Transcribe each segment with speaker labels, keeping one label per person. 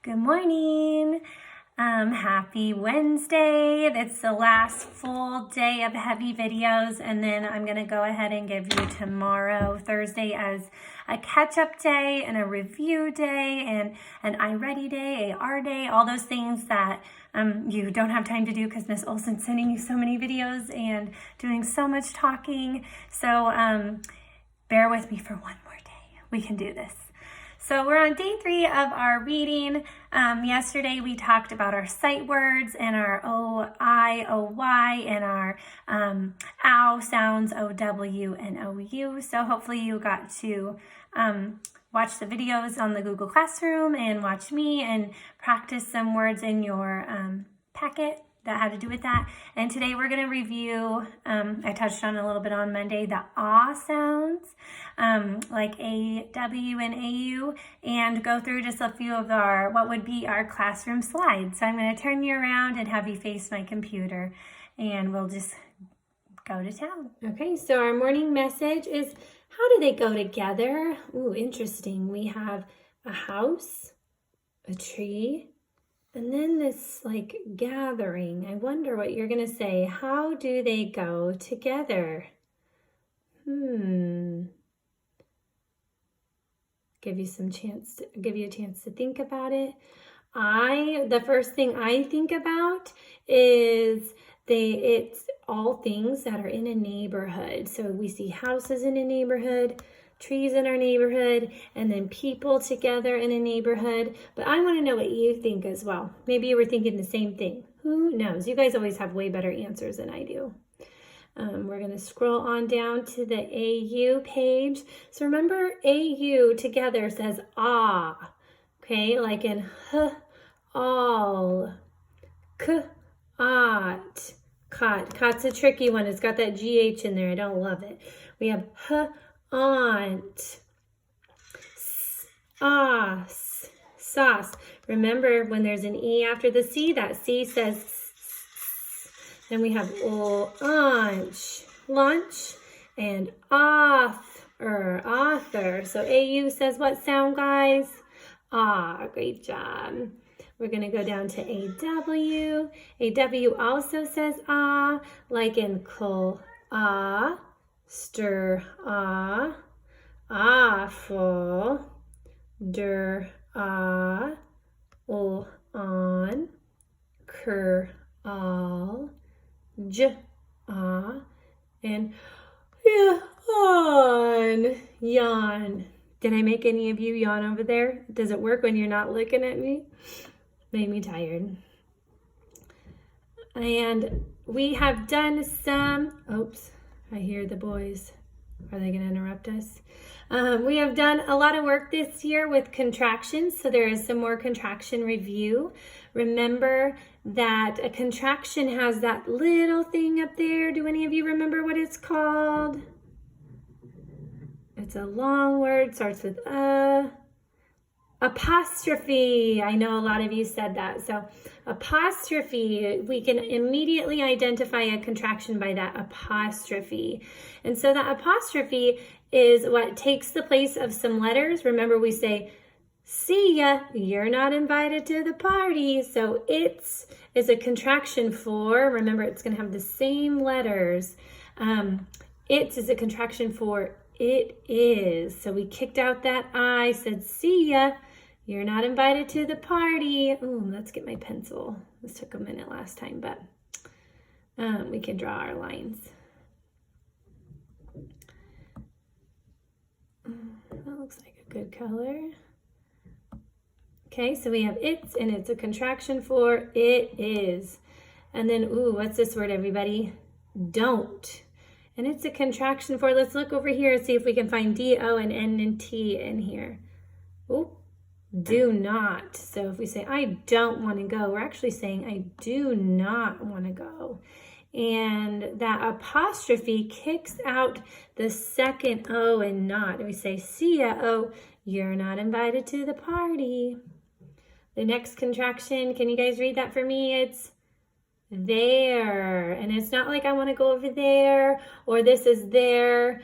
Speaker 1: Good morning. Happy Wednesday. It's the last full day of heavy videos, and then I'm going to go ahead and give you tomorrow, Thursday, as a catch-up day and a review day and an iReady day, AR day, all those things that you don't have time to do because Miss Olson's sending you so many videos and doing so much talking. So bear with me for one more day. We can do this. So we're on day 3 of our reading. Yesterday we talked about our sight words and our O-I, O-Y, and our ow sounds, O-W and O-U. So hopefully you got to watch the videos on the Google Classroom and watch me and practice some words in your packet that had to do with that. And today we're going to review, I touched on a little bit on Monday, the ah sounds, like A, W, and A-U, and go through just a few of our, what would be our classroom slides. So I'm going to turn you around and have you face my computer, and we'll just go to town. Okay, so our morning message is, how do they go together? Ooh, interesting. We have a house, a tree, and then this like gathering. I wonder what you're going to say. How do they go together? Give you a chance to think about it. The first thing I think about is it's all things that are in a neighborhood. So we see houses in a neighborhood, trees in our neighborhood, and then people together in a neighborhood. But I want to know what you think as well. Maybe you were thinking the same thing. Who knows? You guys always have way better answers than I do. We're going to scroll on down to the AU page. So remember, AU together says ah. Okay, like in h, all, k, ot, cot. Cot's a tricky one. It's got that GH in there. I don't love it. We have h, aunt, sauce, sauce. Remember, when there's an E after the C, that C says s. Then we have lunch, and author. So AU says what sound, guys? Ah, great job. We're going to go down to AW. AW also says ah, like in coal, stir, awful, on, all, and yawn. Did I make any of you yawn over there? Does it work when you're not looking at me? Made me tired. And we have done some, oops, I hear the boys. Are they going to interrupt us? We have done a lot of work this year with contractions, so there is some more contraction review. Remember that a contraction has that little thing up there. Do any of you remember what it's called? It's a long word, starts with apostrophe. I know a lot of you said that. So apostrophe, we can immediately identify a contraction by that apostrophe. And so that apostrophe is what takes the place of some letters. Remember, we say, see ya, you're not invited to the party. So it's is a contraction for, remember, it's going to have the same letters. It's is a contraction for it is. So we kicked out that I, said, see ya, you're not invited to the party. Ooh, let's get my pencil. This took a minute last time, but we can draw our lines. That looks like a good color. Okay, so we have it's, and it's a contraction for it is. And then, ooh, what's this word, everybody? Don't. And it's a contraction for, let's look over here and see if we can find D-O and N and T in here. Ooh, do not. So if we say, I don't want to go, we're actually saying, I do not want to go. And that apostrophe kicks out the second O and not. And we say, see ya, oh, you're not invited to the party. The next contraction, can you guys read that for me? It's there. And it's not like I want to go over there or this is there.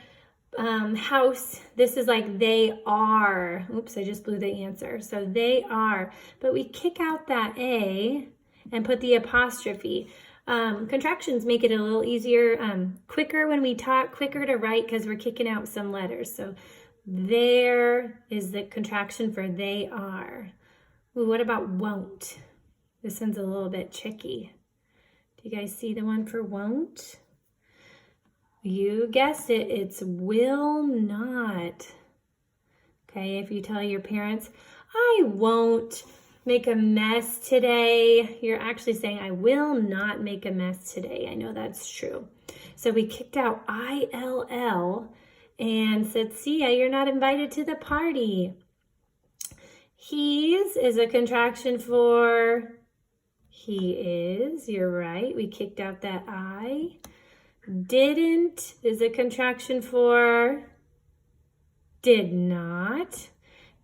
Speaker 1: house, this is like they are. Oops, I just blew the answer. So they are, but we kick out that A and put the apostrophe. Contractions make it a little easier, quicker when we talk, quicker to write because we're kicking out some letters. So there is the contraction for they are. Ooh, what about won't? This one's a little bit tricky. Do you guys see the one for won't? You guessed it, it's will not. Okay, if you tell your parents, I won't make a mess today, you're actually saying, I will not make a mess today. I know that's true. So we kicked out ILL and said, see ya, you're not invited to the party. He's is a contraction for he is, you're right. We kicked out that I. Didn't is a contraction for did not.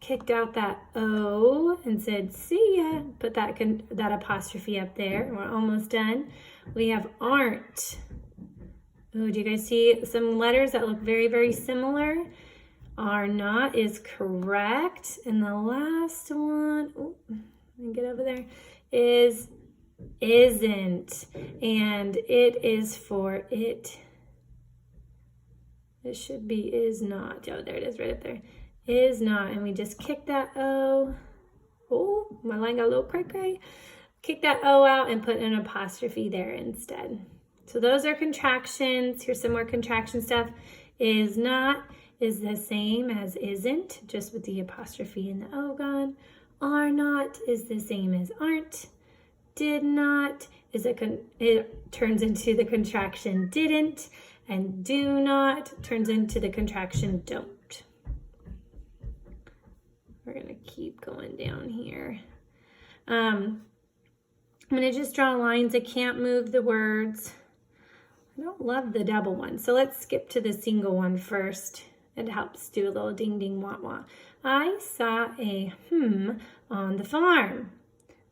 Speaker 1: Kicked out that O and said, see ya. Put that apostrophe up there. We're almost done. We have aren't. Oh, do you guys see some letters that look very, very similar? Are not is correct. And the last one, oh, let me get over there, is isn't. And it is for it. It should be is not. Oh, there it is right up there. Is not. And we just kick that O. Oh, my line got a little cray-cray. Kick that O out and put an apostrophe there instead. So those are contractions. Here's some more contraction stuff. Is not is the same as isn't, just with the apostrophe and the O gone. Are not is the same as aren't. Did not is it turns into the contraction didn't, and do not turns into the contraction don't. We're gonna keep going down here. I'm gonna just draw lines. I can't move the words. I don't love the double one, so let's skip to the single one first. It helps do a little ding ding wah wah. I saw a on the farm.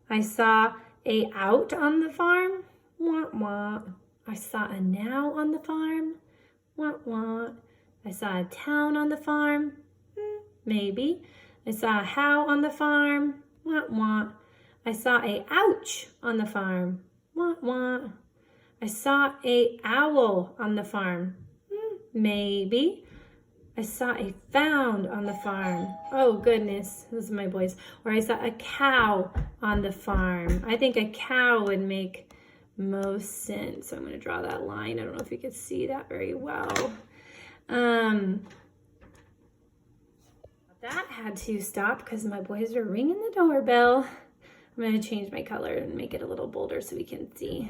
Speaker 1: I saw a out on the farm. Wah wah. I saw a now on the farm. Wah wah. I saw a town on the farm. Maybe. I saw a how on the farm. Wah wah. I saw a ouch on the farm. Wah wah. I saw a owl on the farm. Maybe. I saw a found on the farm. Oh goodness, those are my boys. Or I saw a cow on the farm. I think a cow would make most sense. So I'm gonna draw that line. I don't know if you can see that very well. That had to stop because my boys are ringing the doorbell. I'm gonna change my color and make it a little bolder so we can see.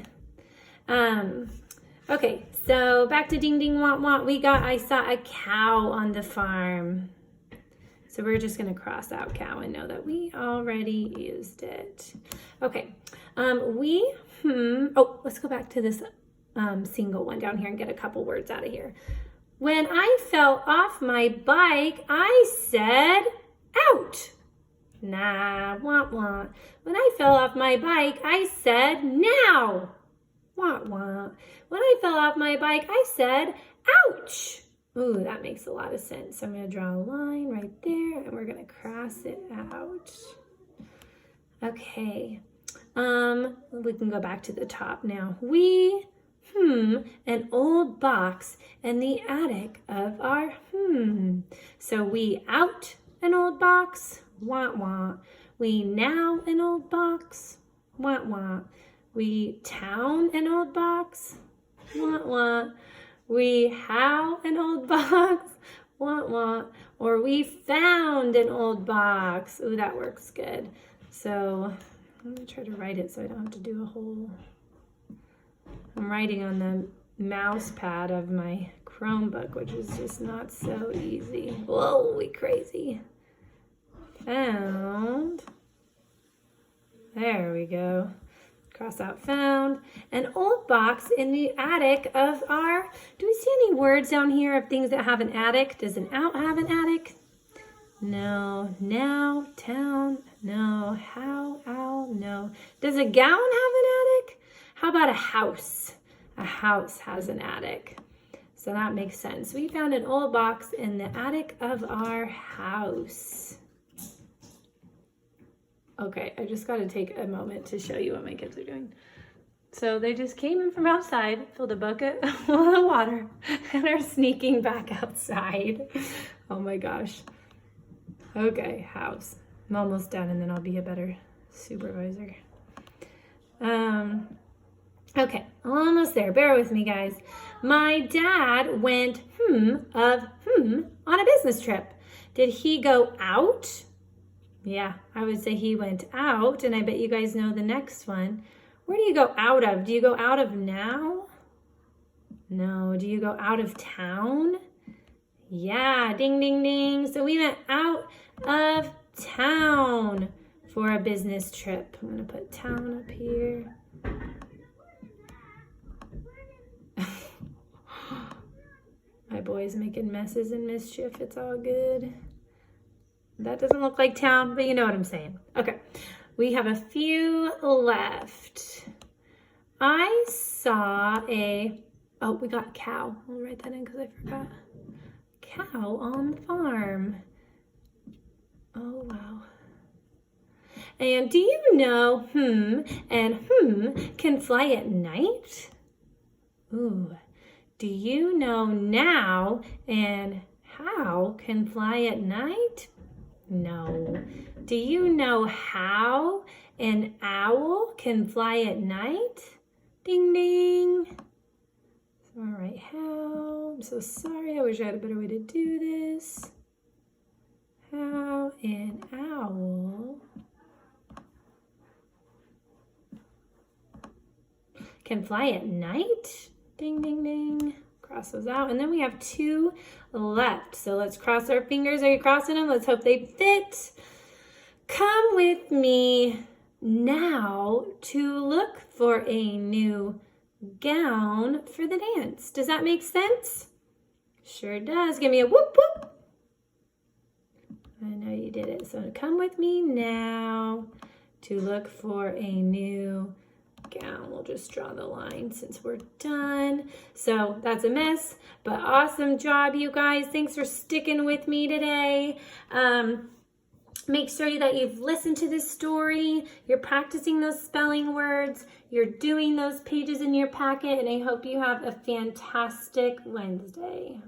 Speaker 1: Okay, so back to ding ding wah wah. We got I saw a cow on the farm. So we're just gonna cross out cow and know that we already used it. Okay, oh, let's go back to this single one down here and get a couple words out of here. When I fell off my bike, I said out. Nah, wah wah. When I fell off my bike, I said now. Wah wah. When I fell off my bike, I said ouch. Ooh, that makes a lot of sense. So I'm going to draw a line right there and we're going to cross it out. Okay. We can go back to the top now. We an old box in the attic of our So we out an old box, wah wah. We now an old box, wah wah. We town an old box, wah wah. We how an old box, wah wah. Or we found an old box. Ooh, that works good. So I'm gonna try to write it so I don't have to do a whole. I'm writing on the mouse pad of my Chromebook, which is just not so easy. Whoa, we crazy. Found. There we go. Cross out found. An old box in the attic of our, do we see any words down here of things that have an attic? Does an out have an attic? No. Now, town, no. How, owl, no. Does a gown have an attic? How about a house? A house has an attic. So that makes sense. We found an old box in the attic of our house. Okay, I just got to take a moment to show you what my kids are doing. So they just came in from outside, filled a bucket full of water, and are sneaking back outside. Oh my gosh. Okay, house. I'm almost done and then I'll be a better supervisor. Okay, almost there. Bear with me, guys. My dad went on a business trip. Did he go out? Yeah, I would say he went out, and I bet you guys know the next one. Where do you go out of? Do you go out of now? No. Do you go out of town? Yeah, ding, ding, ding. So we went out of town for a business trip. I'm going to put town up here. My boy's making messes and mischief. It's all good. That doesn't look like town, but you know what I'm saying. Okay, we have a few left. I saw we got a cow. I'll write that in because I forgot. Cow on the farm. Oh, wow. And do you know and can fly at night? Ooh. Do you know now and how can fly at night? No. Do you know how an owl can fly at night? Ding, ding. All right, how? I'm so sorry. I wish I had a better way to do this. How an owl can fly at night? Ding, ding, ding. Cross those out. And then we have 2 left. So let's cross our fingers. Are you crossing them? Let's hope they fit. Come with me now to look for a new gown for the dance. Does that make sense? Sure does. Give me a whoop, whoop. I know you did it. So come with me now to look for a new gown. We'll just draw the line since we're done. So that's a mess, but awesome job, you guys. Thanks for sticking with me today. Make sure that you've listened to this story, you're practicing those spelling words, you're doing those pages in your packet, and I hope you have a fantastic Wednesday.